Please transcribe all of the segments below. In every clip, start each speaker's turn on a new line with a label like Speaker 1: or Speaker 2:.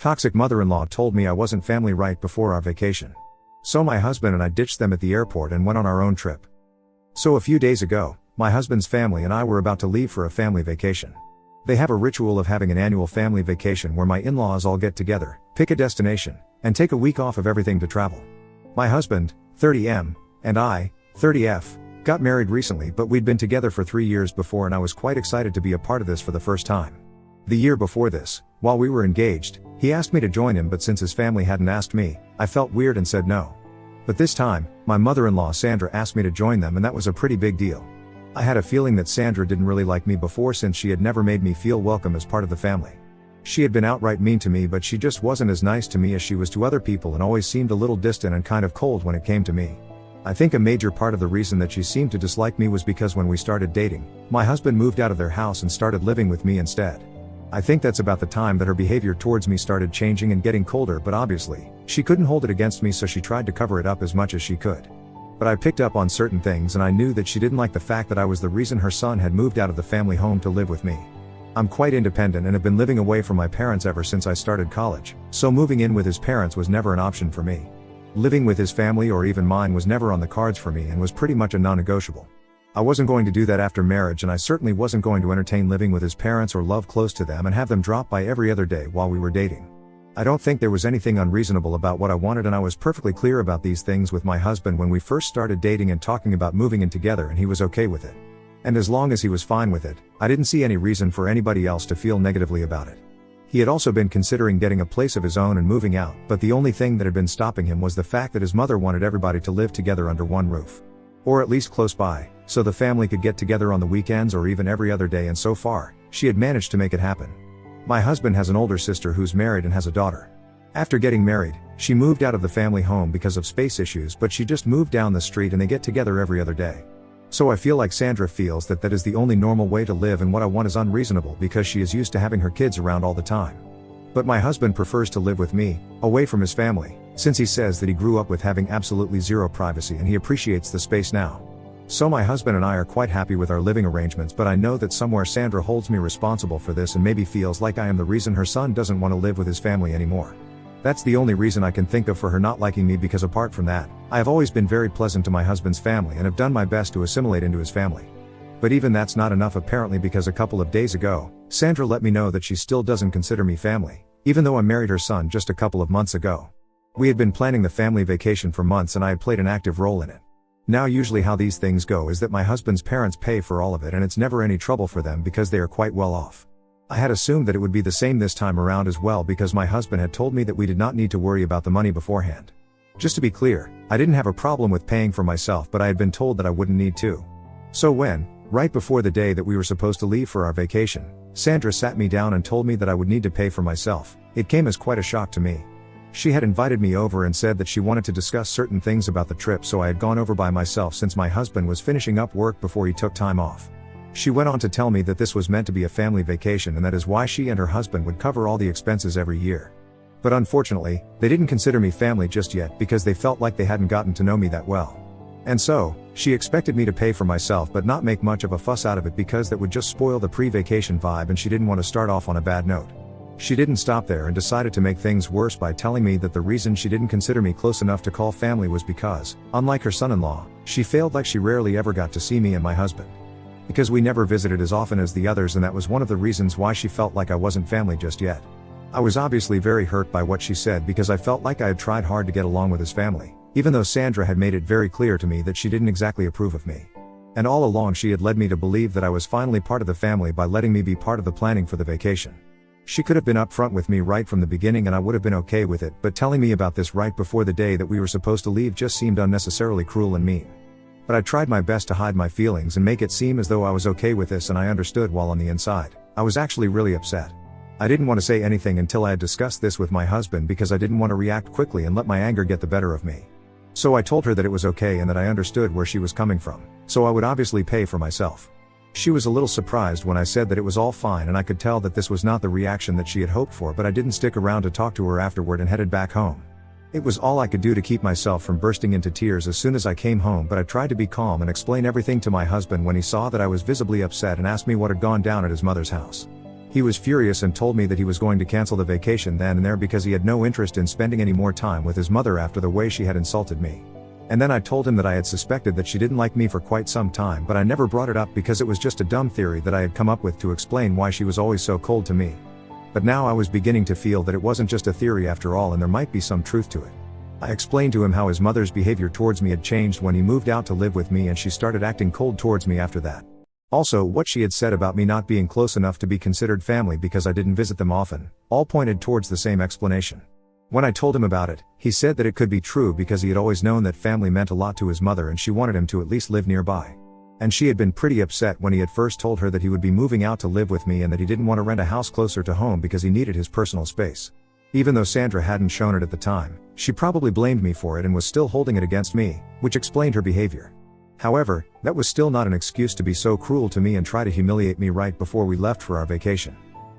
Speaker 1: Toxic mother-in-law told me I wasn't family right before our vacation. So my husband and I ditched them at the airport and went on our own trip. So a few days ago, my husband's family and I were about to leave for a family vacation. They have a ritual of having an annual family vacation where my in-laws all get together, pick a destination, and take a week off of everything to travel. My husband, 30M, and I, 30F, got married recently, but we'd been together for 3 years before and I was quite excited to be a part of this for the first time. The year before this, while we were engaged, he asked me to join him, but since his family hadn't asked me, I felt weird and said no. But this time, my mother-in-law Sandra asked me to join them, and that was a pretty big deal. I had a feeling that Sandra didn't really like me before, since she had never made me feel welcome as part of the family. She had been outright mean to me, but she just wasn't as nice to me as she was to other people and always seemed a little distant and kind of cold when it came to me. I think a major part of the reason that she seemed to dislike me was because when we started dating, my husband moved out of their house and started living with me instead. I think that's about the time that her behavior towards me started changing and getting colder, but obviously, she couldn't hold it against me, so she tried to cover it up as much as she could. But I picked up on certain things, and I knew that she didn't like the fact that I was the reason her son had moved out of the family home to live with me. I'm quite independent and have been living away from my parents ever since I started college, so moving in with his parents was never an option for me. Living with his family or even mine was never on the cards for me and was pretty much a non-negotiable. I wasn't going to do that after marriage, and I certainly wasn't going to entertain living with his parents or love close to them and have them drop by every other day while we were dating. I don't think there was anything unreasonable about what I wanted, and I was perfectly clear about these things with my husband when we first started dating and talking about moving in together, and he was okay with it. And as long as he was fine with it, I didn't see any reason for anybody else to feel negatively about it. He had also been considering getting a place of his own and moving out, but the only thing that had been stopping him was the fact that his mother wanted everybody to live together under one roof. Or at least close by, so the family could get together on the weekends or even every other day, and so far, she had managed to make it happen. My husband has an older sister who's married and has a daughter. After getting married, she moved out of the family home because of space issues, but she just moved down the street and they get together every other day. So I feel like Sandra feels that that is the only normal way to live, and what I want is unreasonable because she is used to having her kids around all the time. But my husband prefers to live with me, away from his family, since he says that he grew up with having absolutely zero privacy and he appreciates the space now. So my husband and I are quite happy with our living arrangements, but I know that somewhere Sandra holds me responsible for this and maybe feels like I am the reason her son doesn't want to live with his family anymore. That's the only reason I can think of for her not liking me, because apart from that, I have always been very pleasant to my husband's family and have done my best to assimilate into his family. But even that's not enough apparently, because a couple of days ago, Sandra let me know that she still doesn't consider me family, even though I married her son just a couple of months ago. We had been planning the family vacation for months and I had played an active role in it. Now usually how these things go is that my husband's parents pay for all of it, and it's never any trouble for them because they are quite well off. I had assumed that it would be the same this time around as well, because my husband had told me that we did not need to worry about the money beforehand. Just to be clear, I didn't have a problem with paying for myself, but I had been told that I wouldn't need to. So when, right before the day that we were supposed to leave for our vacation, Sandra sat me down and told me that I would need to pay for myself, it came as quite a shock to me. She had invited me over and said that she wanted to discuss certain things about the trip, so I had gone over by myself since my husband was finishing up work before he took time off. She went on to tell me that this was meant to be a family vacation, and that is why she and her husband would cover all the expenses every year. But unfortunately, they didn't consider me family just yet because they felt like they hadn't gotten to know me that well. And so, she expected me to pay for myself but not make much of a fuss out of it, because that would just spoil the pre-vacation vibe and she didn't want to start off on a bad note. She didn't stop there and decided to make things worse by telling me that the reason she didn't consider me close enough to call family was because, unlike her son-in-law, she failed like she rarely ever got to see me and my husband. Because we never visited as often as the others, and that was one of the reasons why she felt like I wasn't family just yet. I was obviously very hurt by what she said, because I felt like I had tried hard to get along with his family, even though Sandra had made it very clear to me that she didn't exactly approve of me. And all along she had led me to believe that I was finally part of the family by letting me be part of the planning for the vacation. She could have been upfront with me right from the beginning and I would have been okay with it, but telling me about this right before the day that we were supposed to leave just seemed unnecessarily cruel and mean. But I tried my best to hide my feelings and make it seem as though I was okay with this, and I understood, while on the inside, I was actually really upset. I didn't want to say anything until I had discussed this with my husband, because I didn't want to react quickly and let my anger get the better of me. So I told her that it was okay and that I understood where she was coming from, so I would obviously pay for myself. She was a little surprised when I said that it was all fine, and I could tell that this was not the reaction that she had hoped for, but I didn't stick around to talk to her afterward and headed back home. It was all I could do to keep myself from bursting into tears as soon as I came home, but I tried to be calm and explain everything to my husband when he saw that I was visibly upset and asked me what had gone down at his mother's house. He was furious and told me that he was going to cancel the vacation then and there because he had no interest in spending any more time with his mother after the way she had insulted me. And then I told him that I had suspected that she didn't like me for quite some time, but I never brought it up because it was just a dumb theory that I had come up with to explain why she was always so cold to me. But now I was beginning to feel that it wasn't just a theory after all and there might be some truth to it. I explained to him how his mother's behavior towards me had changed when he moved out to live with me and she started acting cold towards me after that. Also, what she had said about me not being close enough to be considered family because I didn't visit them often, all pointed towards the same explanation. When I told him about it, he said that it could be true because he had always known that family meant a lot to his mother and she wanted him to at least live nearby. And she had been pretty upset when he had first told her that he would be moving out to live with me and that he didn't want to rent a house closer to home because he needed his personal space. Even though Sandra hadn't shown it at the time, she probably blamed me for it and was still holding it against me, which explained her behavior. However, that was still not an excuse to be so cruel to me and try to humiliate me right before we left for our vacation.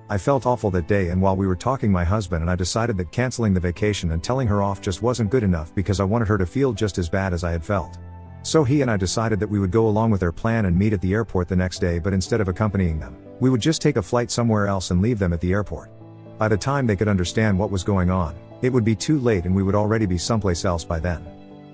Speaker 1: I felt awful that day, and while we were talking, my husband and I decided that canceling the vacation and telling her off just wasn't good enough because I wanted her to feel just as bad as I had felt. So he and I decided that we would go along with their plan and meet at the airport the next day, but instead of accompanying them, we would just take a flight somewhere else and leave them at the airport. By the time they could understand what was going on, it would be too late and we would already be someplace else by then.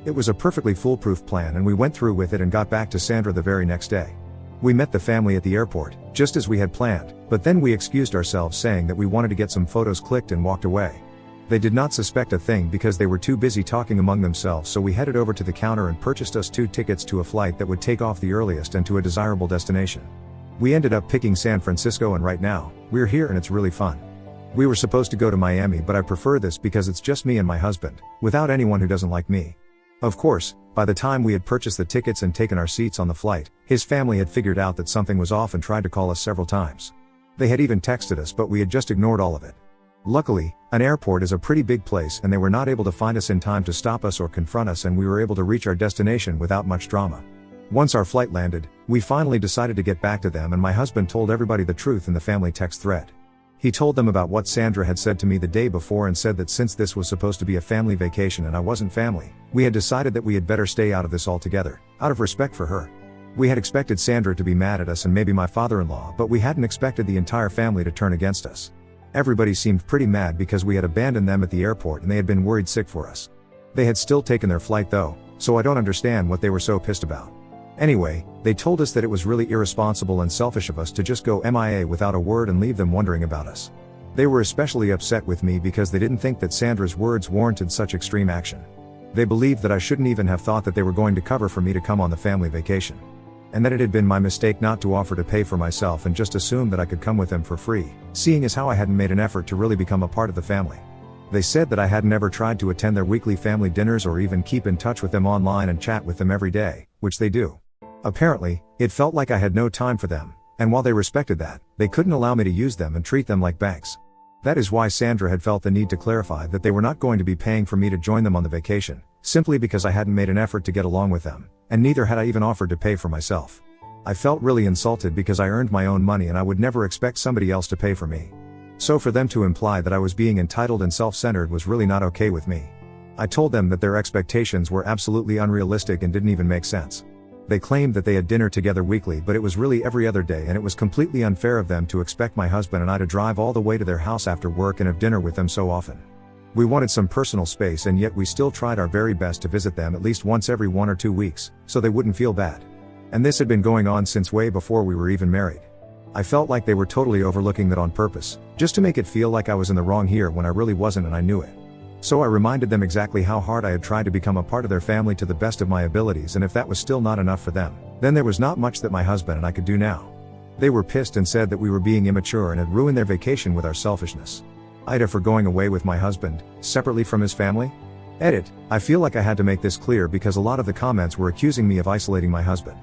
Speaker 1: It was a perfectly foolproof plan and we went through with it and got back to Sandra the very next day. We met the family at the airport, just as we had planned, but then we excused ourselves saying that we wanted to get some photos clicked and walked away. They did not suspect a thing because they were too busy talking among themselves, so we headed over to the counter and purchased us 2 tickets to a flight that would take off the earliest and to a desirable destination. We ended up picking San Francisco and right now, we're here and it's really fun. We were supposed to go to Miami, but I prefer this because it's just me and my husband, without anyone who doesn't like me. Of course, by the time we had purchased the tickets and taken our seats on the flight, his family had figured out that something was off and tried to call us several times. They had even texted us, but we had just ignored all of it. Luckily, an airport is a pretty big place and they were not able to find us in time to stop us or confront us, and we were able to reach our destination without much drama. Once our flight landed, we finally decided to get back to them and my husband told everybody the truth in the family text thread. He told them about what Sandra had said to me the day before and said that since this was supposed to be a family vacation and I wasn't family, we had decided that we had better stay out of this altogether, out of respect for her. We had expected Sandra to be mad at us and maybe my father-in-law, but we hadn't expected the entire family to turn against us. Everybody seemed pretty mad because we had abandoned them at the airport and they had been worried sick for us. They had still taken their flight though, so I don't understand what they were so pissed about. Anyway, they told us that it was really irresponsible and selfish of us to just go MIA without a word and leave them wondering about us. They were especially upset with me because they didn't think that Sandra's words warranted such extreme action. They believed that I shouldn't even have thought that they were going to cover for me to come on the family vacation. And that it had been my mistake not to offer to pay for myself and just assume that I could come with them for free, seeing as how I hadn't made an effort to really become a part of the family. They said that I hadn't ever tried to attend their weekly family dinners or even keep in touch with them online and chat with them every day, which they do. Apparently, it felt like I had no time for them, and while they respected that, they couldn't allow me to use them and treat them like banks. That is why Sandra had felt the need to clarify that they were not going to be paying for me to join them on the vacation, simply because I hadn't made an effort to get along with them, and neither had I even offered to pay for myself. I felt really insulted because I earned my own money and I would never expect somebody else to pay for me. So for them to imply that I was being entitled and self-centered was really not okay with me. I told them that their expectations were absolutely unrealistic and didn't even make sense. They claimed that they had dinner together weekly, but it was really every other day, and it was completely unfair of them to expect my husband and I to drive all the way to their house after work and have dinner with them so often. We wanted some personal space, and yet we still tried our very best to visit them at least once every 1 or 2 weeks, so they wouldn't feel bad. And this had been going on since way before we were even married. I felt like they were totally overlooking that on purpose, just to make it feel like I was in the wrong here when I really wasn't, and I knew it. So I reminded them exactly how hard I had tried to become a part of their family to the best of my abilities, and if that was still not enough for them, then there was not much that my husband and I could do now. They were pissed and said that we were being immature and had ruined their vacation with our selfishness. Ida for going away with my husband, separately from his family? Edit, I feel like I had to make this clear because a lot of the comments were accusing me of isolating my husband.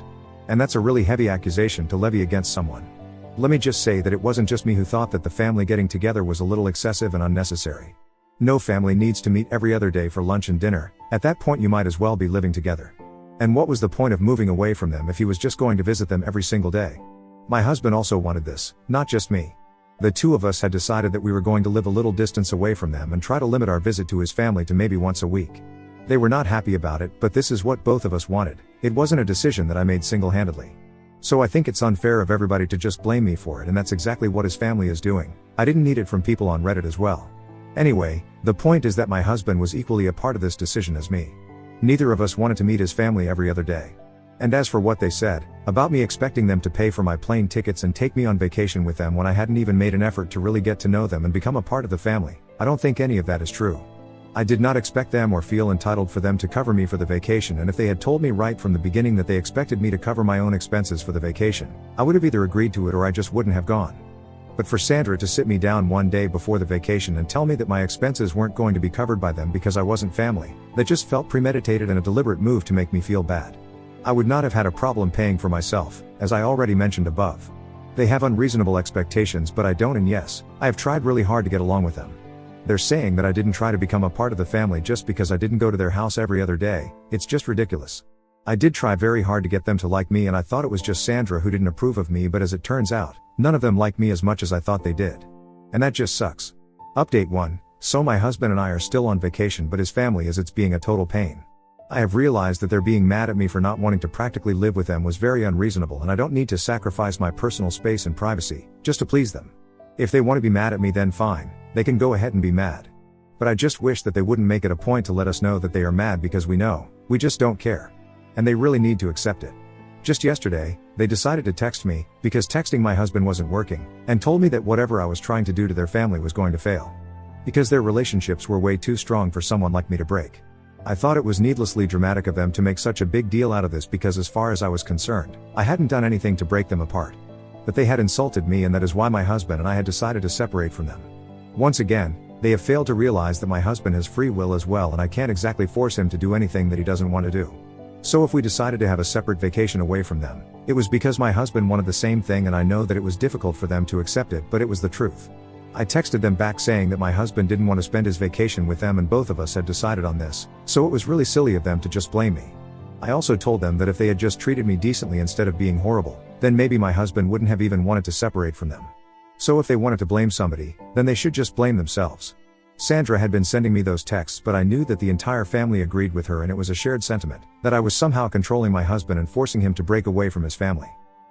Speaker 1: And that's a really heavy accusation to levy against someone. Let me just say that it wasn't just me who thought that the family getting together was a little excessive and unnecessary. No family needs to meet every other day for lunch and dinner. At that point you might as well be living together. And what was the point of moving away from them if he was just going to visit them every single day? My husband also wanted this, not just me. The two of us had decided that we were going to live a little distance away from them and try to limit our visit to his family to maybe once a week. They were not happy about it, but this is what both of us wanted. It wasn't a decision that I made single-handedly. So I think it's unfair of everybody to just blame me for it, and that's exactly what his family is doing. I didn't need it from people on Reddit as well. Anyway, the point is that my husband was equally a part of this decision as me. Neither of us wanted to meet his family every other day. And as for what they said, about me expecting them to pay for my plane tickets and take me on vacation with them when I hadn't even made an effort to really get to know them and become a part of the family, I don't think any of that is true. I did not expect them or feel entitled for them to cover me for the vacation, and if they had told me right from the beginning that they expected me to cover my own expenses for the vacation, I would have either agreed to it or I just wouldn't have gone. But for Sandra to sit me down one day before the vacation and tell me that my expenses weren't going to be covered by them because I wasn't family, that just felt premeditated and a deliberate move to make me feel bad. I would not have had a problem paying for myself, as I already mentioned above. They have unreasonable expectations, but I don't, and yes, I have tried really hard to get along with them. They're saying that I didn't try to become a part of the family just because I didn't go to their house every other day. It's just ridiculous. I did try very hard to get them to like me, and I thought it was just Sandra who didn't approve of me, but as it turns out, none of them like me as much as I thought they did. And that just sucks. Update 1. So my husband and I are still on vacation, but his family is it's being a total pain. I have realized that their being mad at me for not wanting to practically live with them was very unreasonable, and I don't need to sacrifice my personal space and privacy just to please them. If they want to be mad at me, then fine, they can go ahead and be mad. But I just wish that they wouldn't make it a point to let us know that they are mad, because we just don't care. And they really need to accept it. Just yesterday, they decided to text me, because texting my husband wasn't working, and told me that whatever I was trying to do to their family was going to fail. Because their relationships were way too strong for someone like me to break. I thought it was needlessly dramatic of them to make such a big deal out of this, because as far as I was concerned, I hadn't done anything to break them apart. But they had insulted me, and that is why my husband and I had decided to separate from them. Once again, they have failed to realize that my husband has free will as well, and I can't exactly force him to do anything that he doesn't want to do. So if we decided to have a separate vacation away from them, it was because my husband wanted the same thing, and I know that it was difficult for them to accept it, but it was the truth. I texted them back saying that my husband didn't want to spend his vacation with them, and both of us had decided on this, so it was really silly of them to just blame me. I also told them that if they had just treated me decently instead of being horrible, then maybe my husband wouldn't have even wanted to separate from them. So if they wanted to blame somebody, then they should just blame themselves. Sandra had been sending me those texts, but I knew that the entire family agreed with her, and it was a shared sentiment, that I was somehow controlling my husband and forcing him to break away from his family.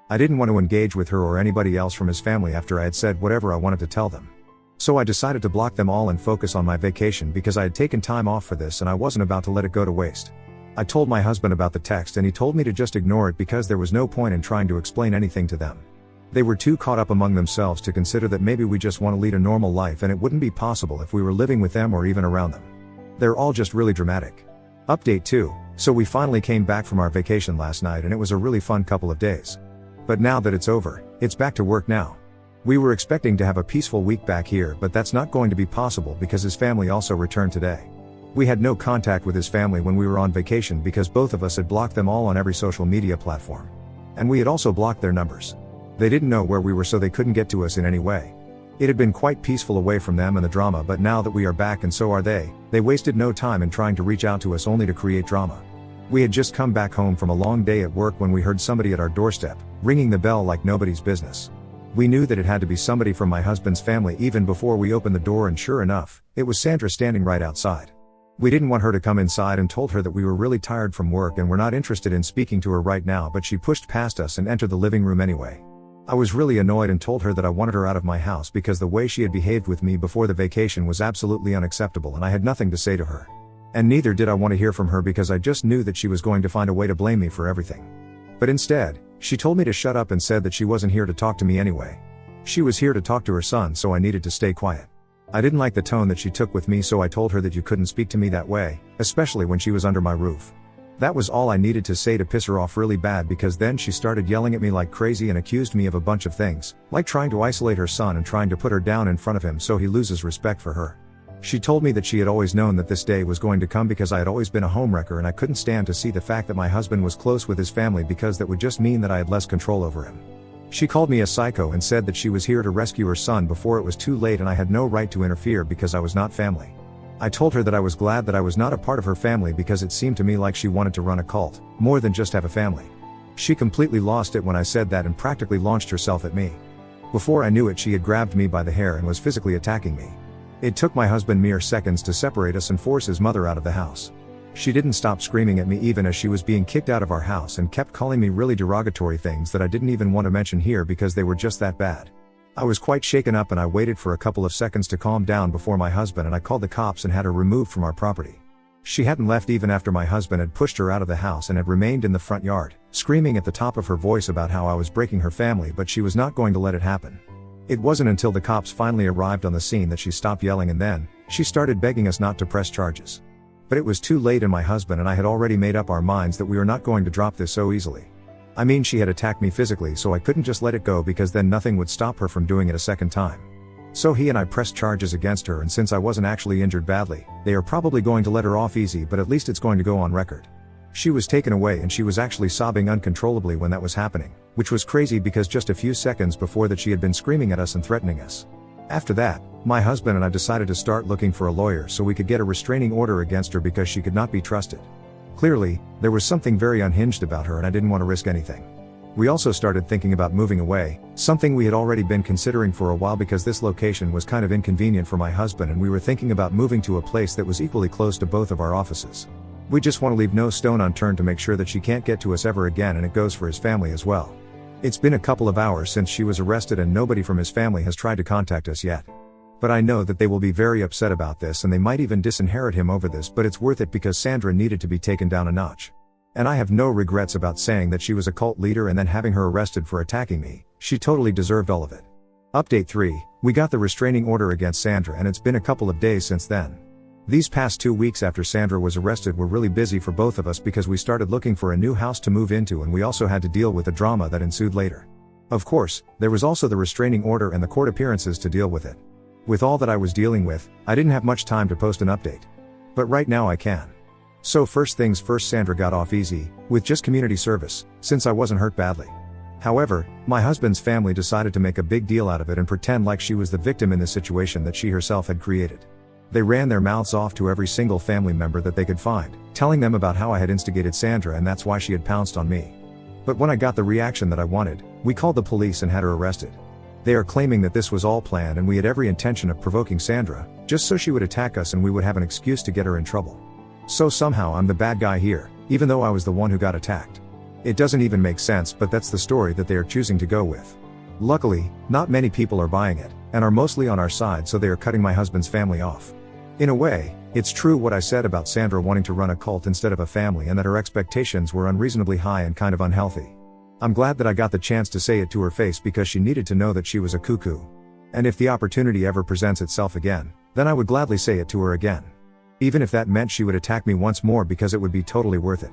Speaker 1: I didn't want to engage with her or anybody else from his family after I had said whatever I wanted to tell them. So I decided to block them all and focus on my vacation, because I had taken time off for this and I wasn't about to let it go to waste. I told my husband about the text, and he told me to just ignore it because there was no point in trying to explain anything to them. They were too caught up among themselves to consider that maybe we just want to lead a normal life, and it wouldn't be possible if we were living with them or even around them. They're all just really dramatic. Update 2. So we finally came back from our vacation last night, and it was a really fun couple of days. But now that it's over, it's back to work now. We were expecting to have a peaceful week back here, but that's not going to be possible because his family also returned today. We had no contact with his family when we were on vacation because both of us had blocked them all on every social media platform. And we had also blocked their numbers. They didn't know where we were, so they couldn't get to us in any way. It had been quite peaceful away from them and the drama, but now that we are back and so are they wasted no time in trying to reach out to us only to create drama. We had just come back home from a long day at work when we heard somebody at our doorstep, ringing the bell like nobody's business. We knew that it had to be somebody from my husband's family even before we opened the door, and sure enough, it was Sandra standing right outside. We didn't want her to come inside and told her that we were really tired from work and were not interested in speaking to her right now, but she pushed past us and entered the living room anyway. I was really annoyed and told her that I wanted her out of my house because the way she had behaved with me before the vacation was absolutely unacceptable, and I had nothing to say to her. And neither did I want to hear from her because I just knew that she was going to find a way to blame me for everything. But instead, she told me to shut up and said that she wasn't here to talk to me anyway. She was here to talk to her son, so I needed to stay quiet. I didn't like the tone that she took with me, so I told her that you couldn't speak to me that way, especially when she was under my roof. That was all I needed to say to piss her off really bad, because then she started yelling at me like crazy and accused me of a bunch of things, like trying to isolate her son and trying to put her down in front of him so he loses respect for her. She told me that she had always known that this day was going to come because I had always been a homewrecker and I couldn't stand to see the fact that my husband was close with his family, because that would just mean that I had less control over him. She called me a psycho and said that she was here to rescue her son before it was too late and I had no right to interfere because I was not family. I told her that I was glad that I was not a part of her family because it seemed to me like she wanted to run a cult, more than just have a family. She completely lost it when I said that and practically launched herself at me. Before I knew it, she had grabbed me by the hair and was physically attacking me. It took my husband mere seconds to separate us and force his mother out of the house. She didn't stop screaming at me even as she was being kicked out of our house and kept calling me really derogatory things that I didn't even want to mention here because they were just that bad. I was quite shaken up and I waited for a couple of seconds to calm down before my husband and I called the cops and had her removed from our property. She hadn't left even after my husband had pushed her out of the house and had remained in the front yard, screaming at the top of her voice about how I was breaking her family, but she was not going to let it happen. It wasn't until the cops finally arrived on the scene that she stopped yelling, and then she started begging us not to press charges. But it was too late, and my husband and I had already made up our minds that we were not going to drop this so easily. I mean, she had attacked me physically, so I couldn't just let it go because then nothing would stop her from doing it a second time. So he and I pressed charges against her, and since I wasn't actually injured badly, they are probably going to let her off easy, but at least it's going to go on record. She was taken away and she was actually sobbing uncontrollably when that was happening, which was crazy because just a few seconds before that she had been screaming at us and threatening us. After that, my husband and I decided to start looking for a lawyer so we could get a restraining order against her because she could not be trusted. Clearly, there was something very unhinged about her and I didn't want to risk anything. We also started thinking about moving away, something we had already been considering for a while because this location was kind of inconvenient for my husband, and we were thinking about moving to a place that was equally close to both of our offices. We just want to leave no stone unturned to make sure that she can't get to us ever again, and it goes for his family as well. It's been a couple of hours since she was arrested and nobody from his family has tried to contact us yet. But I know that they will be very upset about this and they might even disinherit him over this, but it's worth it because Sandra needed to be taken down a notch. And I have no regrets about saying that she was a cult leader and then having her arrested for attacking me. She totally deserved all of it. Update 3, we got the restraining order against Sandra and it's been a couple of days since then. These past 2 weeks after Sandra was arrested were really busy for both of us because we started looking for a new house to move into, and we also had to deal with the drama that ensued later. Of course, there was also the restraining order and the court appearances to deal with it. With all that I was dealing with, I didn't have much time to post an update. But right now I can. So first things first, Sandra got off easy, with just community service, since I wasn't hurt badly. However, my husband's family decided to make a big deal out of it and pretend like she was the victim in this situation that she herself had created. They ran their mouths off to every single family member that they could find, telling them about how I had instigated Sandra and that's why she had pounced on me. But when I got the reaction that I wanted, we called the police and had her arrested. They are claiming that this was all planned and we had every intention of provoking Sandra, just so she would attack us and we would have an excuse to get her in trouble. So somehow I'm the bad guy here, even though I was the one who got attacked. It doesn't even make sense, but that's the story that they are choosing to go with. Luckily, not many people are buying it, and are mostly on our side, so they are cutting my husband's family off. In a way, it's true what I said about Sandra wanting to run a cult instead of a family and that her expectations were unreasonably high and kind of unhealthy. I'm glad that I got the chance to say it to her face because she needed to know that she was a cuckoo. And if the opportunity ever presents itself again, then I would gladly say it to her again. Even if that meant she would attack me once more, because it would be totally worth it.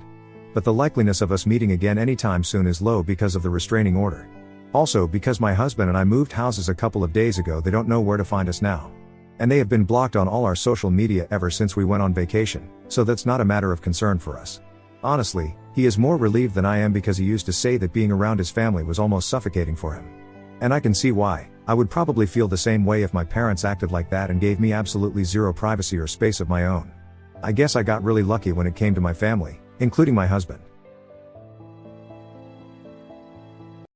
Speaker 1: But the likeliness of us meeting again anytime soon is low because of the restraining order. Also, because my husband and I moved houses a couple of days ago, they don't know where to find us now. And they have been blocked on all our social media ever since we went on vacation, so that's not a matter of concern for us. Honestly, he is more relieved than I am because he used to say that being around his family was almost suffocating for him. And I can see why. I would probably feel the same way if my parents acted like that and gave me absolutely zero privacy or space of my own. I guess I got really lucky when it came to my family, including my husband.